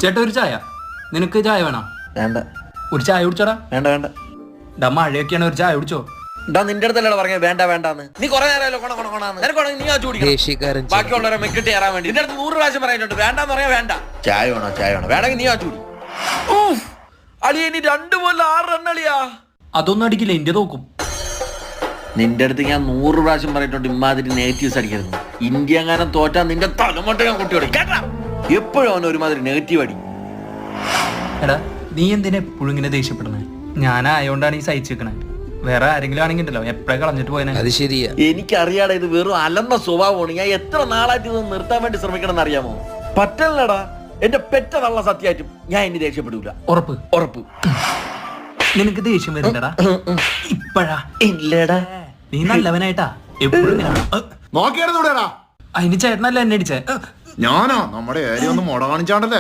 ചേട്ടാ ഒരു ചായ. നിനക്ക് ചായ വേണോ? വേണ്ട. ഒരു ചായ കുടിച്ചോടാ. വേണ്ട വേണ്ട. ഡാ മഴയൊക്കെയാണ്, ഒരു ചായ കുടിച്ചോ. നിന്റെ അടുത്തല്ലേ പറഞ്ഞ വേണ്ട വേണ്ടാന്ന്. നീ കുറെ നേരമല്ലോ നീ ആ ചൂടിക്കണം. ബാക്കിയുള്ളവരെ മെക്കിട്ട് കയറാൻ വേണ്ടി നിന്റെ അടുത്ത് 100 പ്രാവശ്യം പറഞ്ഞിട്ടുണ്ട് വേണ്ടെന്ന് പറയാ. വേണ്ട. ചായ വേണോ? ചായ വേണോ? വേണമെങ്കിൽ നീ ആ ചൂടി. അളിയ ഇനി 2 പോലെ 6 റണ്ണളിയാ. അതൊന്നും അടിക്കില്ല, ഇന്ത്യ തോക്കും. നിന്റെ അടുത്ത് ഞാൻ 100 പ്രാവശ്യം പറഞ്ഞിട്ടുണ്ട് ഇമാതിരി നെഗറ്റീവ്സ് അടിക്കരുത്. ഇന്ത്യ എങ്ങാനും തോറ്റാ നിന്റെ തലമുട്ട ഞാൻ കുട്ടിയോട് കേട്ടാ. എപ്പോഴും അവൻ ഒരുമാതിരി നെഗറ്റീവ് അടി. എടാ നീ എന്തിനാ എപ്പോഴും ഇങ്ങനെ ദേഷ്യപ്പെടുന്നത്? ഞാനായോണ്ടാണ് ഈ സഹിച്ചിരിക്കണേ. വേറെ ആരെങ്കിലും ആണെങ്കിൽ ഉണ്ടല്ലോ എപ്പോഴും കളഞ്ഞിട്ട് പോയനെ. അത് ശരിയാ. എനിക്കറിയാടാ, ഇത് വെറും അലന്ന സ്വഭാവമാണ്. ഞാൻ എത്ര നാളായിട്ട് ഇത് നിർത്താൻ വേണ്ടി ശ്രമിക്കണം എന്നറിയാമോ? പറ്റല്ലടാ. എന്റെ പെറ്റ തള്ള സത്യമായിട്ടും ഞാൻ ഇനി ദേഷ്യപ്പെടൂല. ഉറപ്പ്? ഉറപ്പ്. നിനക്ക് ദേഷ്യം വരുന്നുണ്ടടാ ഇപ്പഴാ? ഇല്ലടാ. നീ നല്ലവനായിട്ടാ എപ്പോഴും. നോക്കിയായിരുന്നു. അതിന് ചേട്ടനല്ല എന്നെ അടിച്ചേ. ഞാനോ? നമ്മുടെ ഏരിയ ഒന്ന് മുട കാണിച്ചാണ്ടല്ലേ.